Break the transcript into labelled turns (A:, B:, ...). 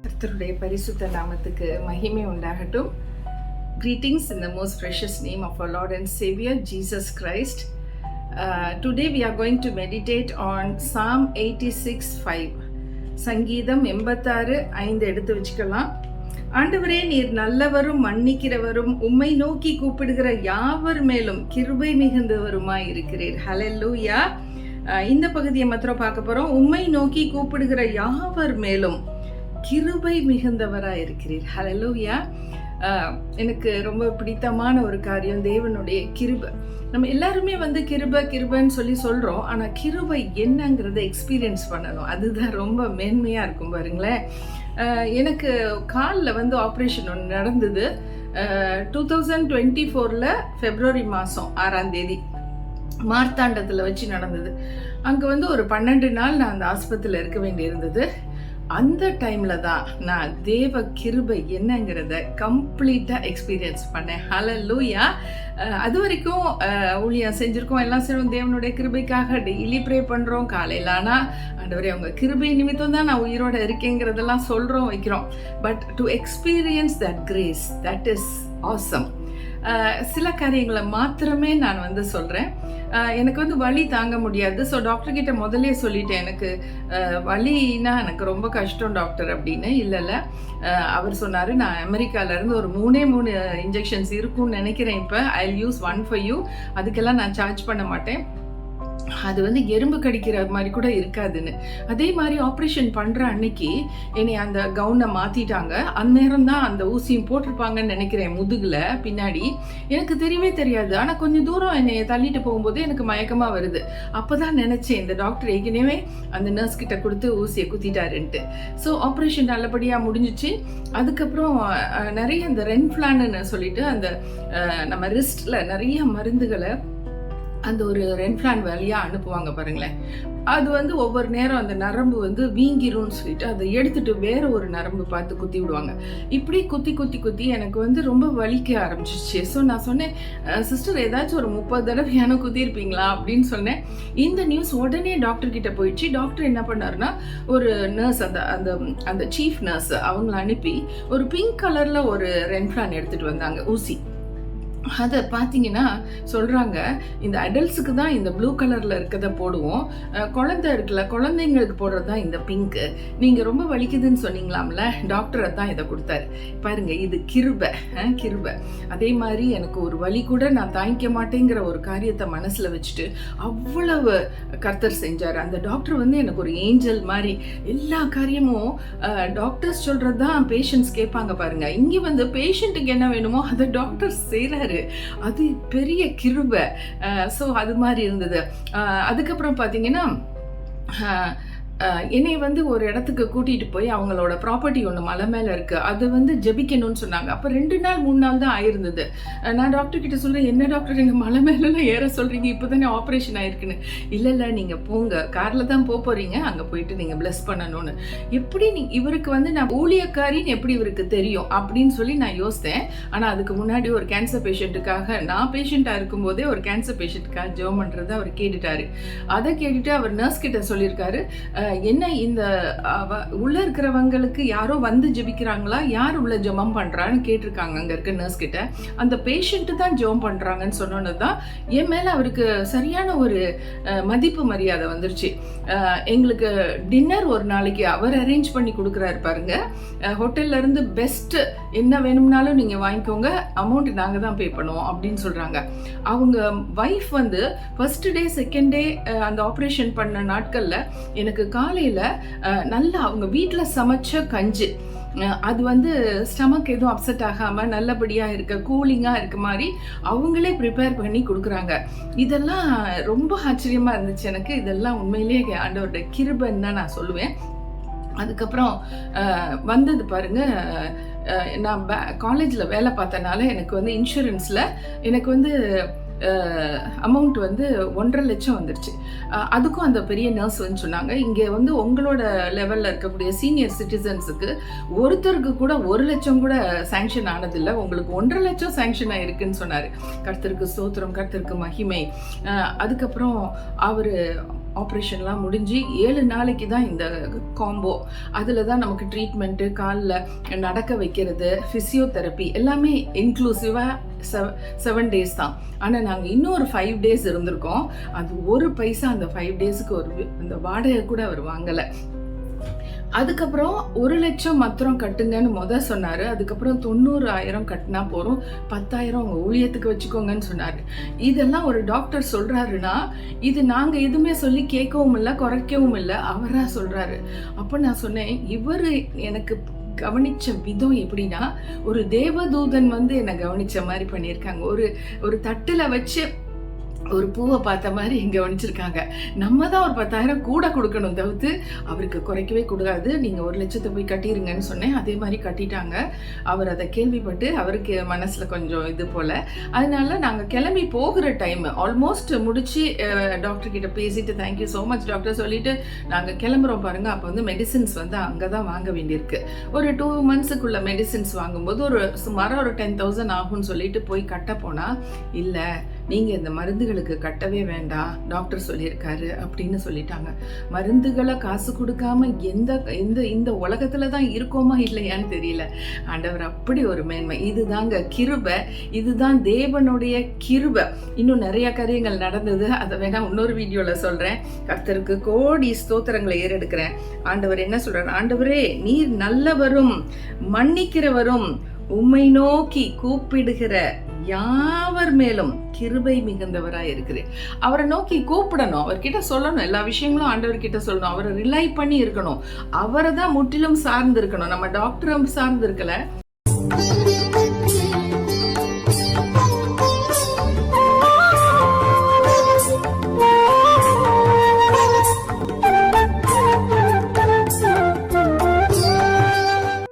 A: கர்த்தருடைய பரிசுத்த நாமத்துக்கு மகிமை உண்டாகட்டும். Greetings in the most precious name of our Lord and Savior Jesus Christ. Today we are going to meditate on Psalm 86:5. சங்கீதம் 86:5 எடுத்து வச்சுக்கலாம். ஆண்டவரே, நீர் நல்லவரும் மன்னிக்கிறவரும் உம்மை நோக்கி கூப்பிடுகிற யாவர் மேலும் கிருபை மிகுந்தவருமாய் இருக்கிறீர். ஹல்லேலூயா. இந்த பகுதியை மாத்திரம் பார்க்க போறோம். உம்மை நோக்கி கூப்பிடுகிற யாவர் மேலும் கிருபை மிகுந்தவராக இருக்கிறீர். ஹல்லேலூயா. எனக்கு ரொம்ப பிடித்தமான ஒரு காரியம் தேவனுடைய கிருபை. நம்ம எல்லாருமே கிருபைன்னு சொல்லி சொல்கிறோம். ஆனால் கிருபை என்னங்கிறத எக்ஸ்பீரியன்ஸ் பண்ணணும். அதுதான் ரொம்ப மேன்மையாக இருக்கும். பாருங்களேன், எனக்கு காலில் ஆப்ரேஷன் ஒன்று நடந்தது. 2024 February மாதம் 6 மார்த்தாண்டத்தில் வச்சு நடந்தது. அங்கே ஒரு 12 நாள் நான் அந்த ஆஸ்பத்திரியில் இருக்க வேண்டியிருந்தது. அந்த டைமில் தான் நான் தேவ கிருபை என்னங்கிறத கம்ப்ளீட்டாக எக்ஸ்பீரியன்ஸ் பண்ணேன். ஹல்லேலூயா. அது வரைக்கும் ஊழியம் செஞ்சுருக்கோம், எல்லாம் செய்வோம். தேவனுடைய கிருபைக்காக டெய்லி ப்ரே பண்ணுறோம். காலையில் ஆனால் ஆண்டவரே அவங்க கிருபை நிமித்தம் தான் நான் உயிரோடு இருக்கேங்கிறதெல்லாம் சொல்கிறோம், வைக்கிறோம். But to experience that grace, that is awesome. சில காரியங்களை மாத்திரமே நான் சொல்கிறேன். எனக்கு வலி தாங்க முடியாது. ஸோ டாக்டர்கிட்ட முதலே சொல்லிட்டேன், எனக்கு வலின்னா எனக்கு ரொம்ப கஷ்டம் டாக்டர் அப்படின்னு. இல்லை, அவர் சொன்னார், நான் அமெரிக்காவிலேருந்து ஒரு 3 இன்ஜெக்ஷன்ஸ் இருக்கும்னு நினைக்கிறேன். இப்போ ஐ யூஸ் 1 for you. அதுக்கெல்லாம் நான் சார்ஜ் பண்ண மாட்டேன். அது எறும்பு கடிக்கிற மாதிரி கூட இருக்காதுன்னு. அதே மாதிரி ஆப்ரேஷன் பண்ணுற அன்னைக்கு என்னை அந்த கவுனை மாற்றிட்டாங்க. அந்நேரம் தான் அந்த ஊசியும் போட்டிருப்பாங்கன்னு நினைக்கிறேன் முதுகில் பின்னாடி. எனக்கு தெரியவே தெரியாது. ஆனால் கொஞ்சம் தூரம் என்னை தள்ளிட்டு போகும்போது எனக்கு மயக்கமாக வருது. அப்போ தான் நினச்சேன், இந்த டாக்டர் ஏற்கனவே அந்த நர்ஸ் கிட்ட கொடுத்து ஊசியை குத்திட்டாருன்ட்டு. ஸோ ஆப்ரேஷன் நல்லபடியாக முடிஞ்சிச்சு. அதுக்கப்புறம் நிறைய இந்த ரென்ஃப்ளான்னு சொல்லிட்டு அந்த நம்ம ரிஸ்டில் நிறைய மருந்துகளை அந்த ஒரு ரென்ஃப்ளான் வழியாக அனுப்புவாங்க பாருங்களேன். அது ஒவ்வொரு நேரம் அந்த நரம்பு வீங்கிரும்னு சொல்லிட்டு அதை எடுத்துட்டு வேற ஒரு நரம்பு பார்த்து குத்தி விடுவாங்க. இப்படி குத்தி எனக்கு ரொம்ப வலிக்க ஆரம்பிச்சிச்சு. ஸோ நான் சொன்னேன், சிஸ்டர் ஏதாச்சும் ஒரு 30 தடவையான குத்திருப்பீங்களா அப்படின்னு சொன்னேன். இந்த நியூஸ் உடனே டாக்டர் கிட்ட போயிடுச்சு. டாக்டர் என்ன பண்ணாருன்னா, ஒரு நர்ஸ் அந்த சீஃப் நர்ஸ் அவங்கள அனுப்பி ஒரு பிங்க் கலர்ல ஒரு ரென்ஃப்ளான் எடுத்துட்டு வந்தாங்க, ஊசி. அதை பார்த்தீங்கன்னா சொல்கிறாங்க, இந்த அடல்ட்ஸுக்கு தான் இந்த ப்ளூ கலரில் இருக்கிறத போடுவோம், குழந்தை இருக்குல்ல, குழந்தைங்களுக்கு போடுறது தான் இந்த பிங்க்கு. நீங்கள் ரொம்ப வலிக்குதுன்னு சொன்னீங்களாம்ல, டாக்டரை தான் இதை கொடுத்தாரு. பாருங்க, இது கிருபை. அதே மாதிரி எனக்கு ஒரு வலி கூட நான் தாங்கிக்க மாட்டேங்கிற ஒரு காரியத்தை மனசில் வச்சுட்டு அவ்வளவு கர்த்தர் செஞ்சார். அந்த டாக்டர் எனக்கு ஒரு ஏஞ்சல் மாதிரி. எல்லா காரியமும் டாக்டர்ஸ் சொல்கிறது தான் பேஷண்ட்ஸ் கேட்பாங்க பாருங்க. இங்கே பேஷண்ட்டுக்கு என்ன வேணுமோ அதை டாக்டர் செய்கிறாரு. அது பெரிய கிருபை. ஸோ அது மாதிரி இருந்தது. அதுக்கப்புறம் பார்த்தீங்கன்னா என்னை ஒரு இடத்துக்கு கூட்டிகிட்டு போய் அவங்களோட ப்ராப்பர்ட்டி ஒன்று மலை மேலே இருக்குது, அது ஜெபிக்கணும்னு சொன்னாங்க. அப்போ 2 நாள் 3 நாள் தான் ஆயிருந்தது. நான் டாக்டர் கிட்ட சொல்கிறேன், என்ன டாக்டர் எங்கள் மலை மேலெலாம் ஏற சொல்கிறீங்க, இப்போ தானே ஆப்ரேஷன் ஆயிருக்குன்னு. இல்லை நீங்கள் போங்க, காரில் தான் போகிறீங்க, அங்கே போயிட்டு நீங்கள் பிளஸ் பண்ணணும்னு. எப்படி இவருக்கு நான் ஊழியக்காரின்னு எப்படி இவருக்கு தெரியும் அப்படின்னு சொல்லி நான் யோசித்தேன். ஆனால் அதுக்கு முன்னாடி ஒரு கேன்சர் பேஷண்ட்டுக்காக, நான் பேஷண்ட்டாக இருக்கும்போதே ஒரு கேன்சர் பேஷண்ட்டுக்காக ஜெபம் பண்ணுறதை அவர் கேட்டுட்டாரு. அதை கேட்டுட்டு அவர் நர்ஸ் கிட்ட சொல்லியிருக்காரு, என்ன இந்த உள்ள இருக்கிறவங்களுக்கு யாரோ ஜெபிக்கிறாங்களா, யார் உள்ள ஜெபம் பண்றான்னு கேட்டிருக்காங்க அங்க இருக்க நர்ஸ் கிட்ட. அந்த பேஷண்ட் தான் ஜெபம் பண்றாங்கன்னு சொன்னதுதான் என் மேல அவருக்கு சரியான ஒரு மதிப்பு மரியாதை வந்துருச்சு. எங்களுக்கு டின்னர் ஒரு நாளைக்கு அவர் அரேஞ்ச் பண்ணி கொடுக்குறாரு பாருங்க. ஹோட்டல்ல இருந்து பெஸ்ட் என்ன வேணும்னாலும் நீங்க வாங்கிக்கோங்க, அமௌண்ட் நாங்க தான் பே பண்ணுவோம் அப்படின்னு சொல்றாங்க. அவங்க wife first day second day அந்த ஆப்ரேஷன் பண்ண நாட்கள்ல எனக்கு காலையில் நல்லா அவங்க வீட்டில் சமைச்ச கஞ்சி, அது ஸ்டமக் எதுவும் அப்செட் ஆகாமல் நல்லபடியாக இருக்க, கூலிங்காக இருக்க மாதிரி அவங்களே ப்ரிப்பேர் பண்ணி கொடுக்குறாங்க. இதெல்லாம் ரொம்ப ஆச்சரியமாக இருந்துச்சு எனக்கு. இதெல்லாம் உண்மையிலேயே ஆண்டவருடைய கிருபைன்னு தான் நான் சொல்லுவேன். அதுக்கப்புறம் வந்தது பாருங்க, நான் காலேஜில் வேலை பார்த்தனால எனக்கு இன்சூரன்ஸில் எனக்கு அமௌண்ட் 1.5 லட்சம் வந்துருச்சு. அதுக்கும் அந்த பெரிய நர்ஸ் சொன்னாங்க, இங்கே உங்களோட லெவலில் இருக்கக்கூடிய சீனியர் சிட்டிசன்ஸுக்கு ஒருத்தருக்கு கூட 1 லட்சம் கூட சாங்ஷன் ஆனதில்லை, உங்களுக்கு 1.5 லட்சம் சாங்ஷன் ஆயிருக்குன்னு சொன்னார். கர்த்தருக்கு ஸ்தோத்திரம், கர்த்தருக்கு மகிமை. அதுக்கப்புறம் அவர் ஆப்ரேஷன்லாம் முடிஞ்சு 7 நாளைக்கு தான் இந்த காம்போ. அதில் தான் நமக்கு ட்ரீட்மெண்ட்டு, காலில் நடக்க வைக்கிறது, ஃபிசியோதெரப்பி எல்லாமே இன்க்ளூசிவாக 7 days தான். ஆனால் நாங்கள் இன்னொரு 5 days இருந்திருக்கோம். அது ஒரு பைசா அந்த 5 daysக்கு அந்த வாடகை கூட அவர் வாங்கலை. அதுக்கப்புறம் 1 லட்சம் மாத்திரம் கட்டுங்கன்னு சொன்னாரு. அதுக்கப்புறம் 90,000 கட்டினா போறோம், 10,000 உங்க ஊழியத்துக்கு வச்சுக்கோங்கன்னு சொன்னாரு. இதெல்லாம் ஒரு டாக்டர் சொல்றாருன்னா இது நாங்க எதுவுமே சொல்லி கேட்கவும் இல்லை, குறைக்கவும் இல்லை, அவரா சொல்றாரு. அப்ப நான் சொன்னேன், இவரு எனக்கு கவனிச்ச விதம் எப்படின்னா, ஒரு தேவதூதன் என்னை கவனிச்ச மாதிரி பண்ணியிருக்காங்க. ஒரு தட்டுல வச்சு ஒரு பூவை பார்த்த மாதிரி கவனிச்சிருக்காங்க. நம்ம தான் ஒரு 10,000 கூட கொடுக்கணும், தவிர்த்து அவருக்கு குறைக்கவே கூடாது. நீங்கள் 1 லட்சத்தை போய் கட்டிடுங்கன்னு சொன்னேன். அதே மாதிரி கட்டிட்டாங்க. அவர் அதை கேள்விப்பட்டு அவருக்கு மனசில் கொஞ்சம் இது போல். அதனால நாங்கள் கிளம்பி போகிற டைம் ஆல்மோஸ்ட் முடிச்சு டாக்டர் கிட்ட பேசிட்டு தேங்க்யூ ஸோ மச் டாக்டர் சொல்லிட்டு நாங்கள் கிளம்புறோம் பாருங்கள். அப்போ மெடிசின்ஸ் அங்கே தான் வாங்க வேண்டியிருக்கு. ஒரு 2 monthsக்குள்ள மெடிசின்ஸ் வாங்கும்போது சுமாராக ஒரு 10,000 ஆகும்னு சொல்லிட்டு போய் கட்ட போனால், இல்லை நீங்கள் இந்த மருந்துகளுக்கு கட்டவே வேண்டாம், டாக்டர் சொல்லியிருக்காரு அப்படின்னு சொல்லிட்டாங்க. மருந்துகளை காசு கொடுக்காம இந்த உலகத்துல தான் இருக்கோமா இல்லையான்னு தெரியல. ஆண்டவர் அப்படி ஒரு மேன்மை. இதுதாங்க கிருபை, இதுதான் தேவனுடைய கிருபை. இன்னும் நிறைய காரியங்கள் நடந்தது, அதை வேணா இன்னொரு வீடியோல சொல்றேன். கர்த்தருக்கு கோடி ஸ்தோத்திரங்களை ஏறெடுக்கிறேன். ஆண்டவர் என்ன சொல்றாரு? ஆண்டவரே, நீர் நல்லவரும் மன்னிக்கிறவரும், உம்மை நோக்கி கூப்பிடுகிற யாவர் மேலும் கிருபை மிகுந்தவராய் இருக்கிறேன். அவரை நோக்கி கூப்பிடணும், அவர்கிட்ட சொல்லணும், எல்லா விஷயங்களும் ஆண்டவர்கிட்ட சொல்லணும், அவரை ரிலை பண்ணி இருக்கணும், அவரை தான் முற்றிலும் சார்ந்து இருக்கணும். நம்ம டாக்டரும் சார்ந்து இருக்கல.